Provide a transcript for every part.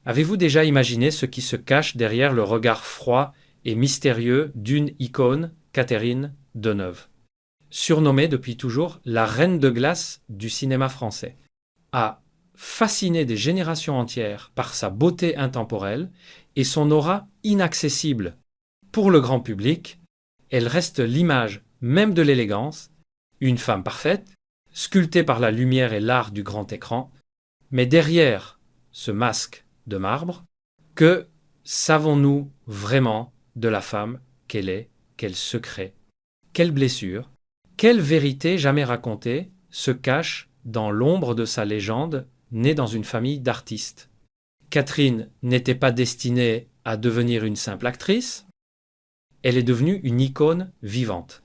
Avez-vous déjà imaginé ce qui se cache derrière le regard froid et mystérieux d'une icône, Catherine Deneuve? Surnommée depuis toujours la reine de glace du cinéma français, a fasciné des générations entières par sa beauté intemporelle et son aura inaccessible. Pour le grand public, elle reste l'image même de l'élégance, une femme parfaite, sculptée par la lumière et l'art du grand écran, mais derrière ce masque de marbre, que savons-nous vraiment de la femme qu'elle est, quel secret, quelle blessure, quelle vérité jamais racontée se cache dans l'ombre de sa légende née dans une famille d'artistes? Catherine n'était pas destinée à devenir une simple actrice, elle est devenue une icône vivante,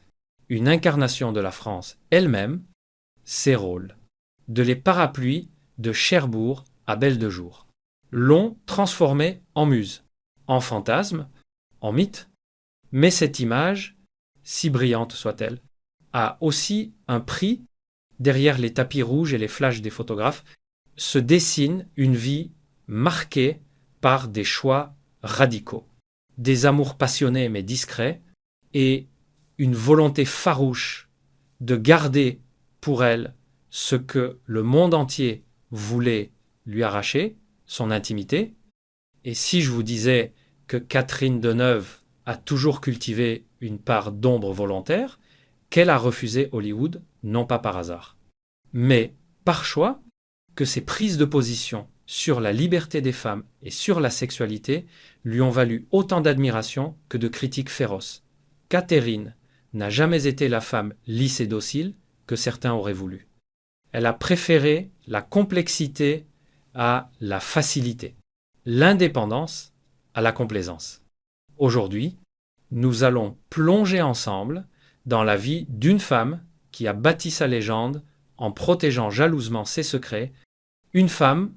une incarnation de la France elle-même, ses rôles, de les parapluies de Cherbourg à Belle de Jour, l'ont transformée en muse, en fantasme, en mythe, mais cette image, si brillante soit-elle, a aussi un prix. Derrière les tapis rouges et les flashs des photographes se dessine une vie marquée par des choix radicaux, des amours passionnés mais discrets et une volonté farouche de garder pour elle ce que le monde entier voulait lui arracher, son intimité. Et si je vous disais que Catherine Deneuve a toujours cultivé une part d'ombre volontaire, qu'elle a refusé Hollywood, non pas par hasard, mais par choix, que ses prises de position sur la liberté des femmes et sur la sexualité lui ont valu autant d'admiration que de critiques féroces. Catherine n'a jamais été la femme lisse et docile que certains auraient voulu. Elle a préféré la complexité à la facilité, l'indépendance à la complaisance. Aujourd'hui, nous allons plonger ensemble dans la vie d'une femme qui a bâti sa légende en protégeant jalousement ses secrets, une femme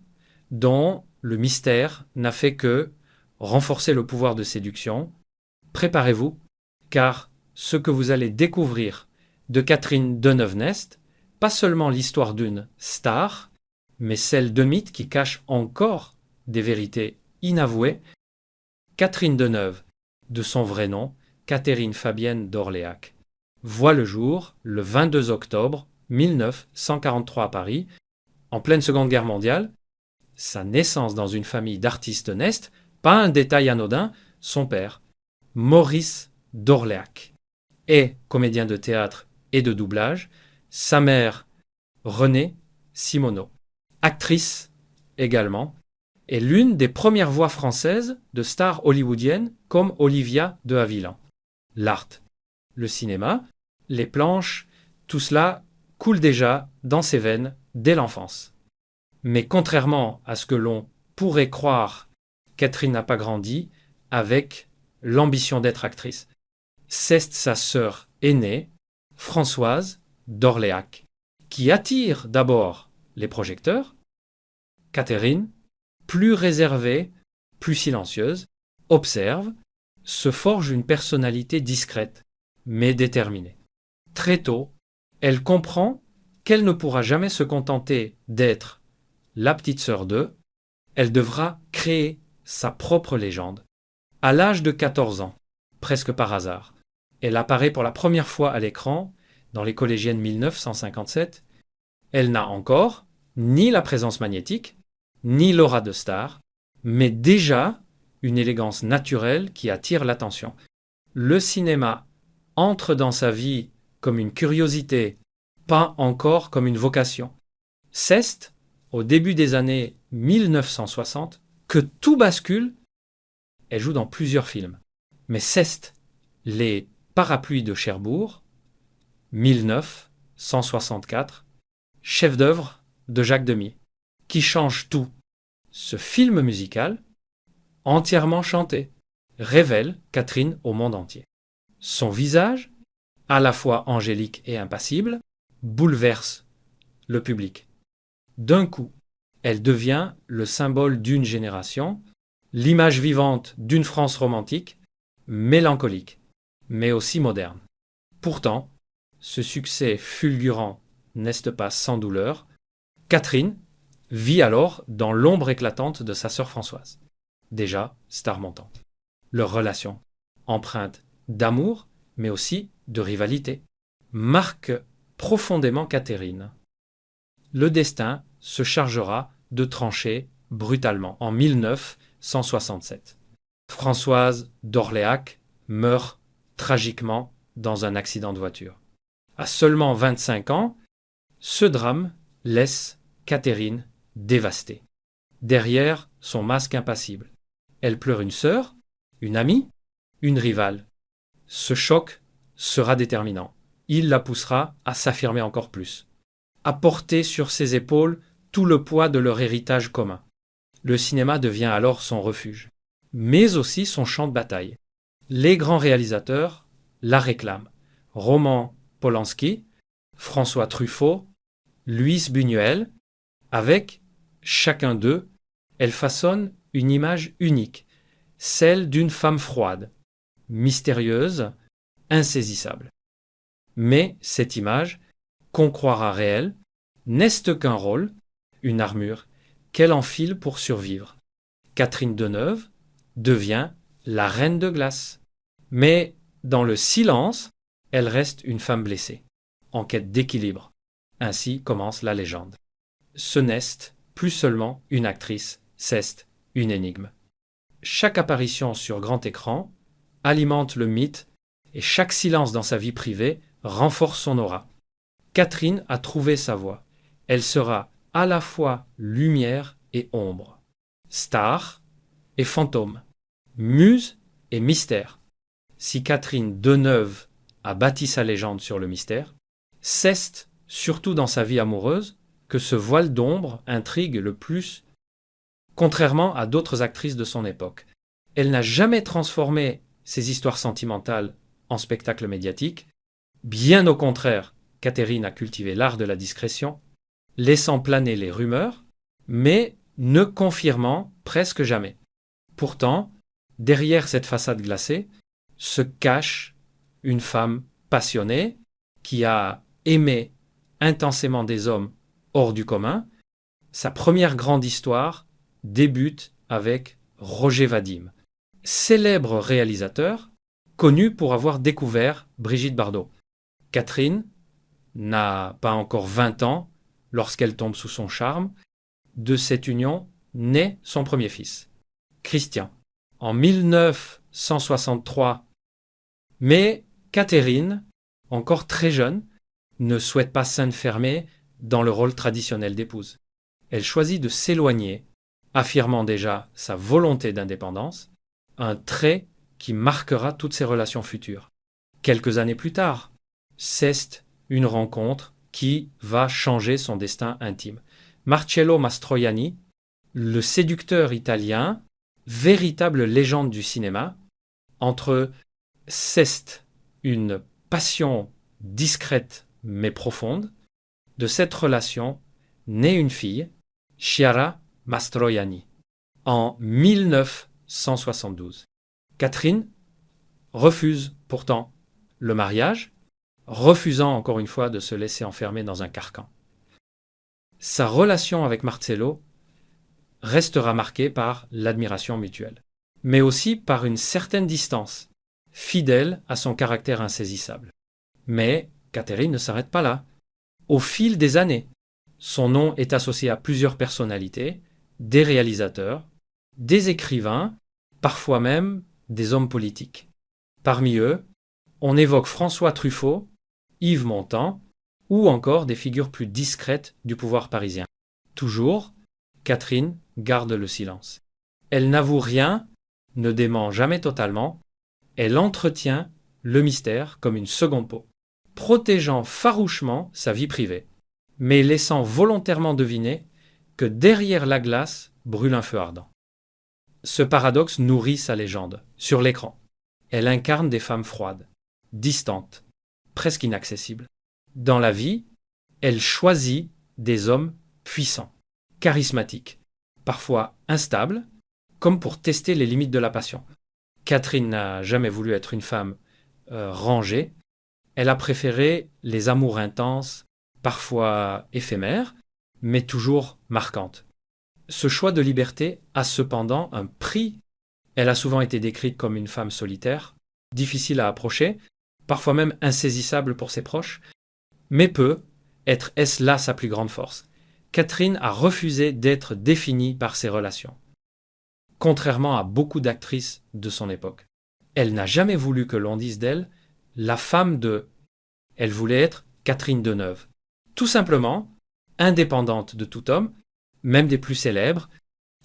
dont le mystère n'a fait que renforcer le pouvoir de séduction. Préparez-vous, car ce que vous allez découvrir de Catherine Deneuve-Nest, pas seulement l'histoire d'une star, mais celle de mythes qui cachent encore des vérités inavouées. Catherine Deneuve, de son vrai nom, Catherine Fabienne d'Orléac, voit le jour le 22 octobre 1943 à Paris, en pleine Seconde Guerre mondiale. Sa naissance dans une famille d'artistes naissent, pas un détail anodin, son père, Maurice d'Orléac, est comédien de théâtre et de doublage, sa mère, Renée Simoneau, actrice également, est l'une des premières voix françaises de stars hollywoodiennes comme Olivia de Havilland. L'art, le cinéma, les planches, tout cela coule déjà dans ses veines dès l'enfance. Mais contrairement à ce que l'on pourrait croire, Catherine n'a pas grandi avec l'ambition d'être actrice. C'est sa sœur aînée, Françoise d'Orléac, qui attire d'abord les projecteurs. Catherine, plus réservée, plus silencieuse, observe, se forge une personnalité discrète, mais déterminée. Très tôt, elle comprend qu'elle ne pourra jamais se contenter d'être la petite sœur d'eux, elle devra créer sa propre légende. À l'âge de 14 ans, presque par hasard, elle apparaît pour la première fois à l'écran dans Les Collégiennes 1957. Elle n'a encore ni la présence magnétique, ni l'aura de star, mais déjà une élégance naturelle qui attire l'attention. Le cinéma entre dans sa vie comme une curiosité, pas encore comme une vocation. C'est au début des années 1960 que tout bascule. Elle joue dans plusieurs films. Mais c'est Les Parapluies de Cherbourg, 1964, chef-d'œuvre de Jacques Demy, qui change tout. Ce film musical, entièrement chanté, révèle Catherine au monde entier. Son visage, à la fois angélique et impassible, bouleverse le public. D'un coup, elle devient le symbole d'une génération, l'image vivante d'une France romantique, mélancolique, mais aussi moderne. Pourtant, ce succès fulgurant n'est pas sans douleur. Catherine vit alors dans l'ombre éclatante de sa sœur Françoise, déjà star montante. Leur relation, empreinte d'amour, mais aussi de rivalité, marque profondément Catherine. Le destin se chargera de trancher brutalement en 1967. Françoise d'Orléac meurt tragiquement dans un accident de voiture. À seulement 25 ans, ce drame laisse Catherine dévastée. Derrière son masque impassible, elle pleure une sœur, une amie, une rivale. Ce choc sera déterminant. Il la poussera à s'affirmer encore plus, à porter sur ses épaules tout le poids de leur héritage commun. Le cinéma devient alors son refuge, mais aussi son champ de bataille. Les grands réalisateurs la réclament. Roman Polanski, François Truffaut, Luis Buñuel, avec chacun d'eux, elle façonne une image unique, celle d'une femme froide, mystérieuse, insaisissable. Mais cette image, qu'on croira réelle, n'est qu'un rôle, une armure, qu'elle enfile pour survivre. Catherine Deneuve devient la reine de glace. Mais dans le silence, elle reste une femme blessée, en quête d'équilibre. Ainsi commence la légende. Ce n'est plus seulement une actrice, c'est une énigme. Chaque apparition sur grand écran alimente le mythe et chaque silence dans sa vie privée renforce son aura. Catherine a trouvé sa voie. Elle sera à la fois lumière et ombre, star et fantôme, muse et mystère. Si Catherine Deneuve a bâti sa légende sur le mystère, c'est surtout dans sa vie amoureuse que ce voile d'ombre intrigue le plus, contrairement à d'autres actrices de son époque. Elle n'a jamais transformé ses histoires sentimentales en spectacle médiatique. Bien au contraire, Catherine a cultivé l'art de la discrétion, laissant planer les rumeurs, mais ne confirmant presque jamais. Pourtant, derrière cette façade glacée, se cache une femme passionnée qui a aimé intensément des hommes hors du commun. Sa première grande histoire débute avec Roger Vadim, célèbre réalisateur connu pour avoir découvert Brigitte Bardot. Catherine n'a pas encore 20 ans lorsqu'elle tombe sous son charme. De cette union naît son premier fils, Christian, en 1963. Mais Catherine, encore très jeune, ne souhaite pas s'enfermer dans le rôle traditionnel d'épouse. Elle choisit de s'éloigner, affirmant déjà sa volonté d'indépendance, un trait qui marquera toutes ses relations futures. Quelques années plus tard, c'est une rencontre qui va changer son destin intime. Marcello Mastroianni, le séducteur italien, véritable légende du cinéma, entre c'est une passion discrète mais profonde. De cette relation naît une fille, Chiara Mastroianni, en 1972. Catherine refuse pourtant le mariage, refusant encore une fois de se laisser enfermer dans un carcan. Sa relation avec Marcello restera marquée par l'admiration mutuelle, mais aussi par une certaine distance, fidèle à son caractère insaisissable. Mais Catherine ne s'arrête pas là. Au fil des années, son nom est associé à plusieurs personnalités, des réalisateurs, des écrivains, parfois même des hommes politiques. Parmi eux, on évoque François Truffaut, Yves Montand, ou encore des figures plus discrètes du pouvoir parisien. Toujours, Catherine garde le silence. Elle n'avoue rien, ne dément jamais totalement, elle entretient le mystère comme une seconde peau, protégeant farouchement sa vie privée, mais laissant volontairement deviner que derrière la glace brûle un feu ardent. Ce paradoxe nourrit sa légende. Sur l'écran, elle incarne des femmes froides, distantes, presque inaccessibles. Dans la vie, elle choisit des hommes puissants, charismatiques, parfois instables, comme pour tester les limites de la passion. Catherine n'a jamais voulu être une femme rangée. Elle a préféré les amours intenses, parfois éphémères, mais toujours marquantes. Ce choix de liberté a cependant un prix. Elle a souvent été décrite comme une femme solitaire, difficile à approcher, parfois même insaisissable pour ses proches, mais est-ce là sa plus grande force? Catherine a refusé d'être définie par ses relations, contrairement à beaucoup d'actrices de son époque. Elle n'a jamais voulu que l'on dise d'elle la femme de. Elle voulait être Catherine Deneuve. Tout simplement, indépendante de tout homme, même des plus célèbres.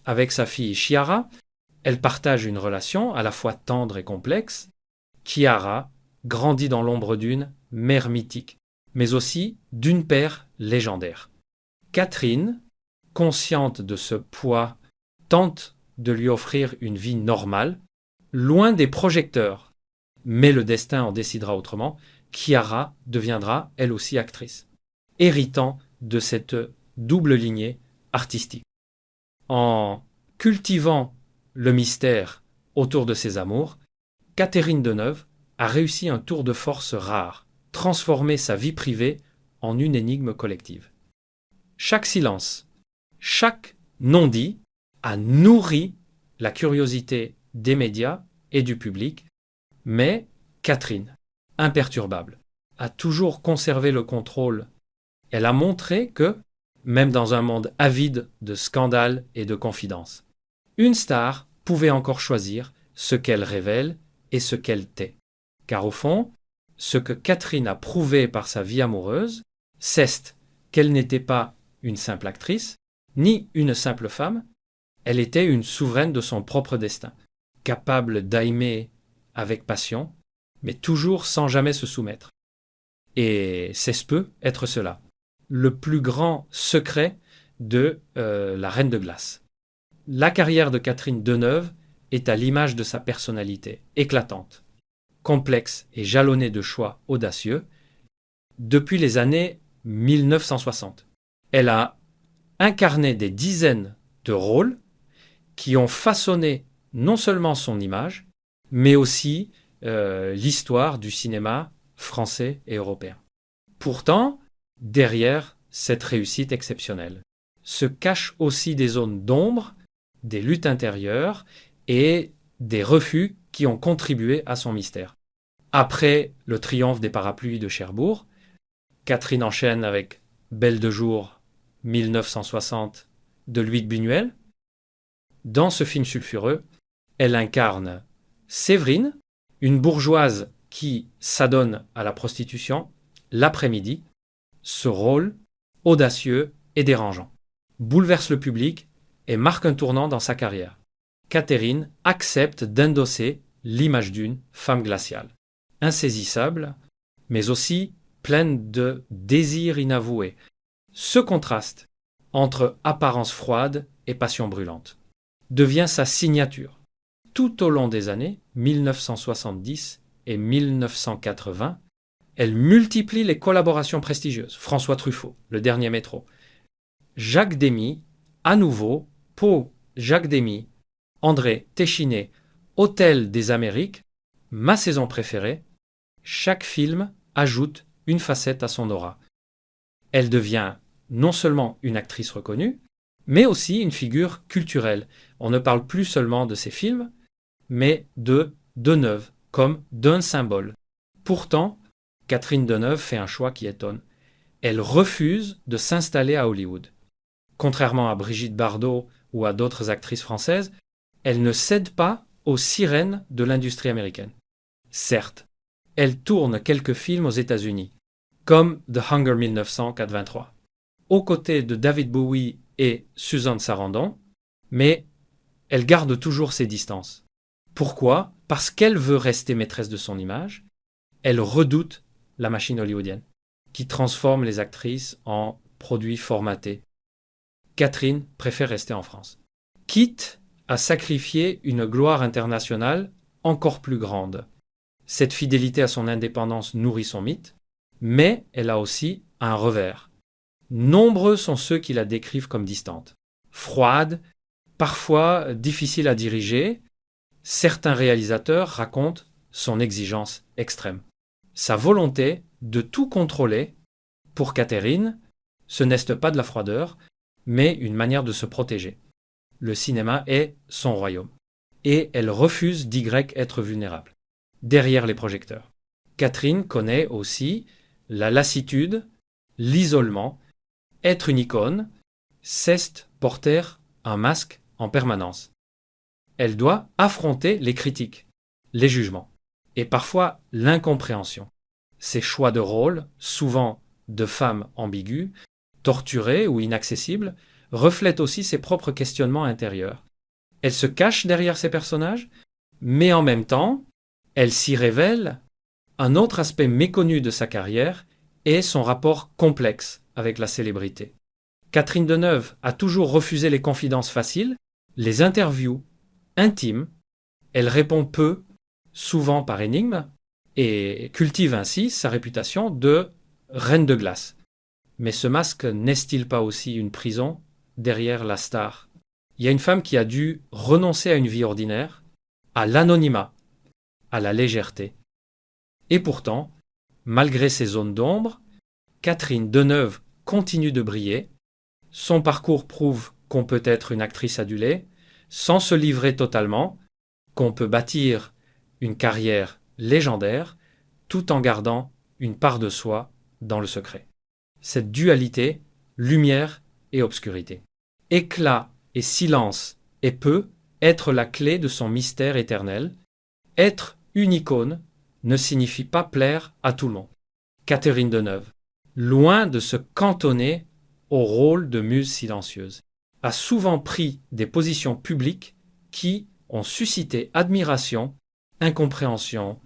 Avec sa fille Chiara, elle partage une relation à la fois tendre et complexe. Chiara grandit dans l'ombre d'une mère mythique, mais aussi d'une père légendaire. Catherine, consciente de ce poids, tente de lui offrir une vie normale, loin des projecteurs. Mais le destin en décidera autrement. Chiara deviendra elle aussi actrice, héritant de cette double lignée artistique. En cultivant le mystère autour de ses amours, Catherine Deneuve a réussi un tour de force rare, transformer sa vie privée en une énigme collective. Chaque silence, chaque non-dit a nourri la curiosité des médias et du public, mais Catherine, imperturbable, a toujours conservé le contrôle. Elle a montré que, même dans un monde avide de scandales et de confidences, une star pouvait encore choisir ce qu'elle révèle et ce qu'elle tait. Car au fond, ce que Catherine a prouvé par sa vie amoureuse, c'est qu'elle n'était pas une simple actrice, ni une simple femme, elle était une souveraine de son propre destin, capable d'aimer avec passion, mais toujours sans jamais se soumettre. Et c'est peut être cela, le plus grand secret de la Reine de glace. La carrière de Catherine Deneuve est à l'image de sa personnalité éclatante, complexe et jalonnée de choix audacieux depuis les années 1960. Elle a incarné des dizaines de rôles qui ont façonné non seulement son image, mais aussi l'histoire du cinéma français et européen. Pourtant, derrière cette réussite exceptionnelle, se cachent aussi des zones d'ombre, des luttes intérieures et des refus qui ont contribué à son mystère. Après le triomphe des parapluies de Cherbourg, Catherine enchaîne avec Belle de jour 1960 de Louis de Buñuel. Dans ce film sulfureux, elle incarne Séverine, une bourgeoise qui s'adonne à la prostitution l'après-midi. Ce rôle, audacieux et dérangeant, bouleverse le public et marque un tournant dans sa carrière. Catherine accepte d'endosser l'image d'une femme glaciale, insaisissable, mais aussi pleine de désirs inavoués. Ce contraste entre apparence froide et passion brûlante devient sa signature. Tout au long des années 1970 et 1980, elle multiplie les collaborations prestigieuses. François Truffaut, Le Dernier Métro. Jacques Demy, à nouveau, Pau, Jacques Demy, André Téchiné, Hôtel des Amériques, ma saison préférée. Chaque film ajoute une facette à son aura. Elle devient non seulement une actrice reconnue, mais aussi une figure culturelle. On ne parle plus seulement de ses films, mais de Deneuve comme d'un symbole. Pourtant, Catherine Deneuve fait un choix qui étonne. Elle refuse de s'installer à Hollywood. Contrairement à Brigitte Bardot ou à d'autres actrices françaises, elle ne cède pas aux sirènes de l'industrie américaine. Certes, elle tourne quelques films aux États-Unis, comme The Hunger 1983, aux côtés de David Bowie et Suzanne Sarandon, mais elle garde toujours ses distances. Pourquoi ? Parce qu'elle veut rester maîtresse de son image. Elle redoute la machine hollywoodienne, qui transforme les actrices en produits formatés. Catherine préfère rester en France, quitte à sacrifier une gloire internationale encore plus grande. Cette fidélité à son indépendance nourrit son mythe, mais elle a aussi un revers. Nombreux sont ceux qui la décrivent comme distante, froide, parfois difficile à diriger. Certains réalisateurs racontent son exigence extrême. Sa volonté de tout contrôler, pour Catherine, ce n'est pas de la froideur, mais une manière de se protéger. le cinéma est son royaume. Et elle refuse d'y être vulnérable, derrière les projecteurs. Catherine connaît aussi la lassitude, l'isolement, être une icône, c'est porter un masque en permanence. Elle doit affronter les critiques, les jugements, et parfois l'incompréhension. Ses choix de rôle, souvent de femme ambiguë, torturée ou inaccessible, reflètent aussi ses propres questionnements intérieurs. Elle se cache derrière ses personnages, mais en même temps, elle s'y révèle. Un autre aspect méconnu de sa carrière est son rapport complexe avec la célébrité. Catherine Deneuve a toujours refusé les confidences faciles, les interviews intimes. Elle répond peu, souvent par énigme, et cultive ainsi sa réputation de reine de glace. Mais ce masque n'est-il pas aussi une prison derrière la star? Il y a une femme qui a dû renoncer à une vie ordinaire, à l'anonymat, à la légèreté. Et pourtant, malgré ces zones d'ombre, Catherine Deneuve continue de briller. Son parcours prouve qu'on peut être une actrice adulée, sans se livrer totalement, qu'on peut bâtir une carrière légendaire, tout en gardant une part de soi dans le secret. Cette dualité, lumière et obscurité. Éclat et silence et peut être la clé de son mystère éternel. Être une icône ne signifie pas plaire à tout le monde. Catherine Deneuve, loin de se cantonner au rôle de muse silencieuse, a souvent pris des positions publiques qui ont suscité admiration, incompréhension,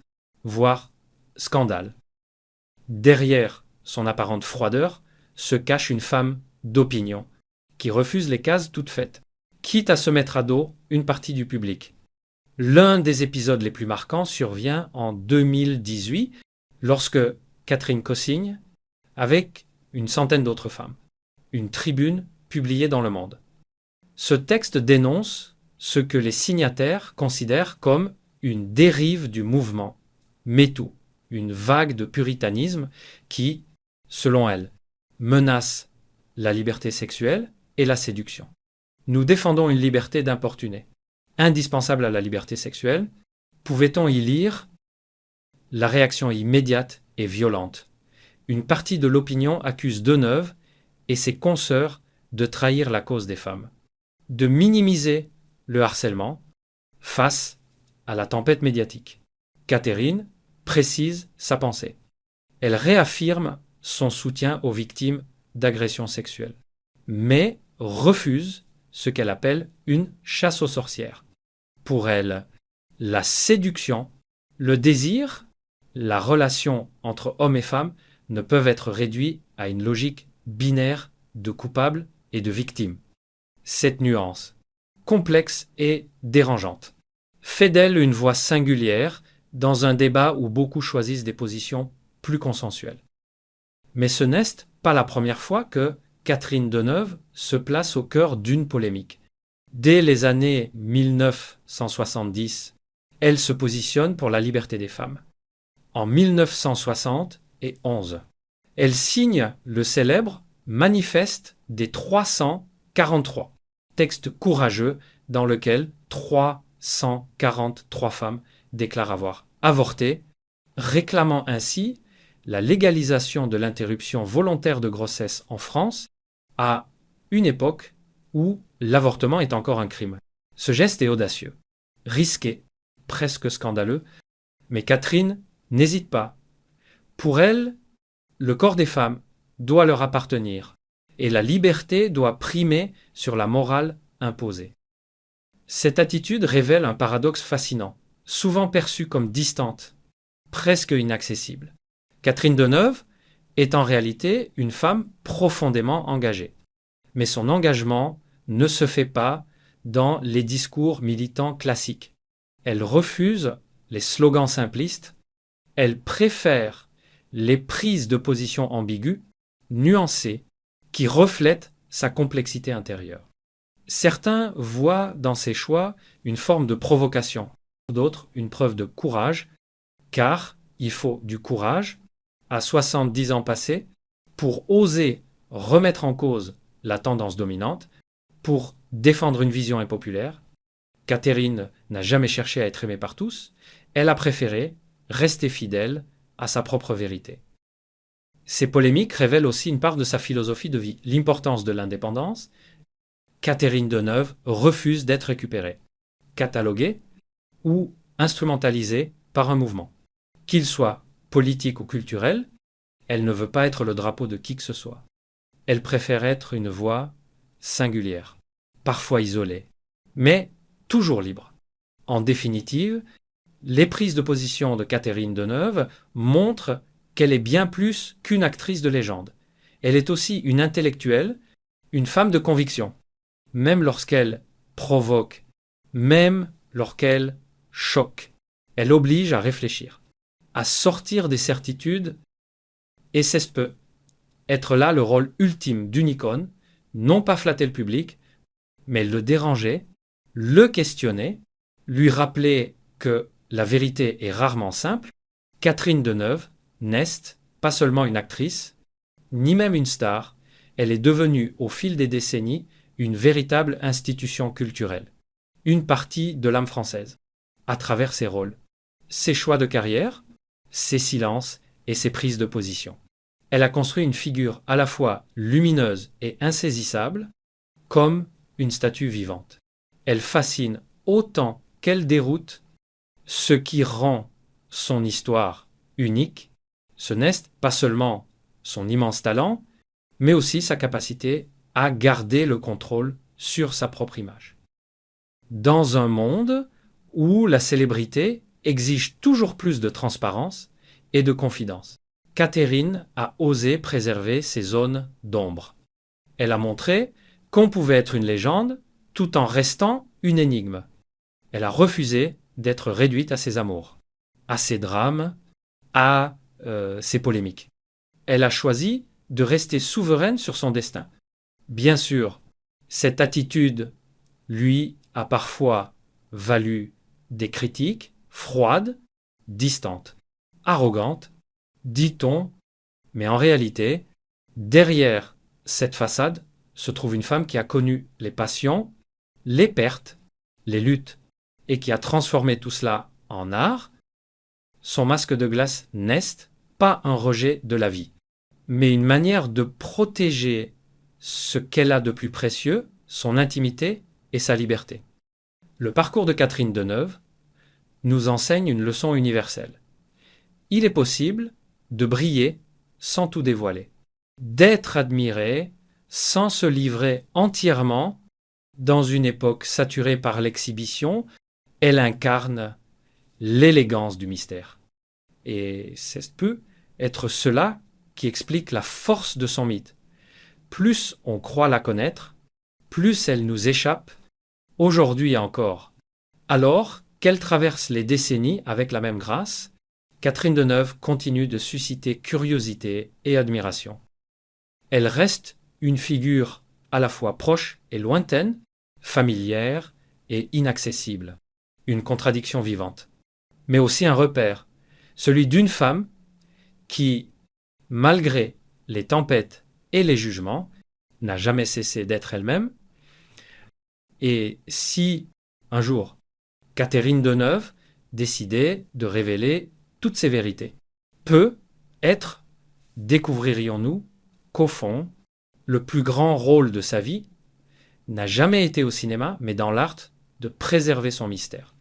voire scandale. Derrière son apparente froideur se cache une femme d'opinion qui refuse les cases toutes faites, quitte à se mettre à dos une partie du public. L'un des épisodes les plus marquants survient en 2018 lorsque Catherine co-signe avec une centaine d'autres femmes une tribune publiée dans Le Monde. Ce texte dénonce ce que les signataires considèrent comme une dérive du mouvement MeToo, une vague de puritanisme qui, selon elle, menace la liberté sexuelle et la séduction. Nous défendons une liberté d'importuner, indispensable à la liberté sexuelle. Pouvait-on y lire la réaction immédiate et violente? Une partie de l'opinion accuse Deneuve et ses consoeurs de trahir la cause des femmes, de minimiser le harcèlement face à la tempête médiatique. Catherine précise sa pensée. Elle réaffirme son soutien aux victimes d'agressions sexuelles, mais refuse ce qu'elle appelle une chasse aux sorcières. Pour elle, la séduction, le désir, la relation entre hommes et femmes ne peuvent être réduits à une logique binaire de coupable et de victime. Cette nuance, complexe et dérangeante, fait d'elle une voix singulière dans un débat où beaucoup choisissent des positions plus consensuelles. Mais ce n'est pas la première fois que Catherine Deneuve se place au cœur d'une polémique. Dès les années 1970, elle se positionne pour la liberté des femmes. En 1971, elle signe le célèbre Manifeste des 343, texte courageux dans lequel 343 femmes déclarent avoir avorté, réclamant ainsi la légalisation de l'interruption volontaire de grossesse en France à une époque où l'avortement est encore un crime. Ce geste est audacieux, risqué, presque scandaleux, mais Catherine n'hésite pas. Pour elle, le corps des femmes doit leur appartenir et la liberté doit primer sur la morale imposée. Cette attitude révèle un paradoxe fascinant, souvent perçu comme distante, presque inaccessible. Catherine Deneuve est en réalité une femme profondément engagée. Mais son engagement ne se fait pas dans les discours militants classiques. Elle refuse les slogans simplistes, elle préfère les prises de position ambiguës, nuancées, qui reflètent sa complexité intérieure. Certains voient dans ses choix une forme de provocation, d'autres une preuve de courage, car il faut du courage, à 70 ans passés, pour oser remettre en cause la tendance dominante, pour défendre une vision impopulaire. Catherine n'a jamais cherché à être aimée par tous. Elle a préféré rester fidèle à sa propre vérité. Ces polémiques révèlent aussi une part de sa philosophie de vie, l'importance de l'indépendance. Catherine Deneuve refuse d'être récupérée, cataloguée ou instrumentalisée par un mouvement. Qu'il soit politique ou culturel, elle ne veut pas être le drapeau de qui que ce soit. Elle préfère être une voix singulière, parfois isolée, mais toujours libre. En définitive, les prises de position de Catherine Deneuve montrent qu'elle est bien plus qu'une actrice de légende. Elle est aussi une intellectuelle, une femme de conviction, même lorsqu'elle provoque, même lorsqu'elle choque. Elle oblige à réfléchir, à sortir des certitudes, et c'est peut être là le rôle ultime d'une icône, non pas flatter le public, mais le déranger, le questionner, lui rappeler que la vérité est rarement simple. Catherine Deneuve n'est pas seulement une actrice, ni même une star, elle est devenue au fil des décennies une véritable institution culturelle, une partie de l'âme française, à travers ses rôles, ses choix de carrière, ses silences et ses prises de position. Elle a construit une figure à la fois lumineuse et insaisissable, comme une statue vivante. Elle fascine autant qu'elle déroute, ce qui rend son histoire unique. Ce n'est pas seulement son immense talent, mais aussi sa capacité à garder le contrôle sur sa propre image. Dans un monde où la célébrité exige toujours plus de transparence et de confidence, Catherine a osé préserver ces zones d'ombre. Elle a montré qu'on pouvait être une légende tout en restant une énigme. Elle a refusé d'être réduite à ses amours, à ses drames, à ses polémiques. Elle a choisi de rester souveraine sur son destin. Bien sûr, cette attitude lui a parfois valu des critiques froides, distantes, arrogantes, dit-on, mais en réalité, derrière cette façade se trouve une femme qui a connu les passions, les pertes, les luttes, et qui a transformé tout cela en art. Son masque de glace n'est pas un rejet de la vie, mais une manière de protéger ce qu'elle a de plus précieux, son intimité et sa liberté. Le parcours de Catherine Deneuve nous enseigne une leçon universelle. Il est possible de briller sans tout dévoiler, d'être admiré sans se livrer entièrement. Dans une époque saturée par l'exhibition, elle incarne l'élégance du mystère. Et c'est peut être cela qui explique la force de son mythe. Plus on croit la connaître, plus elle nous échappe, aujourd'hui encore. Alors qu'elle traverse les décennies avec la même grâce, Catherine Deneuve continue de susciter curiosité et admiration. Elle reste une figure à la fois proche et lointaine, familière et inaccessible, une contradiction vivante, mais aussi un repère, celui d'une femme qui, malgré les tempêtes et les jugements, n'a jamais cessé d'être elle-même. Et si, un jour, Catherine Deneuve décidait de révéler toutes ces vérités, peut-être découvririons-nous qu'au fond, le plus grand rôle de sa vie n'a jamais été au cinéma, mais dans l'art de préserver son mystère.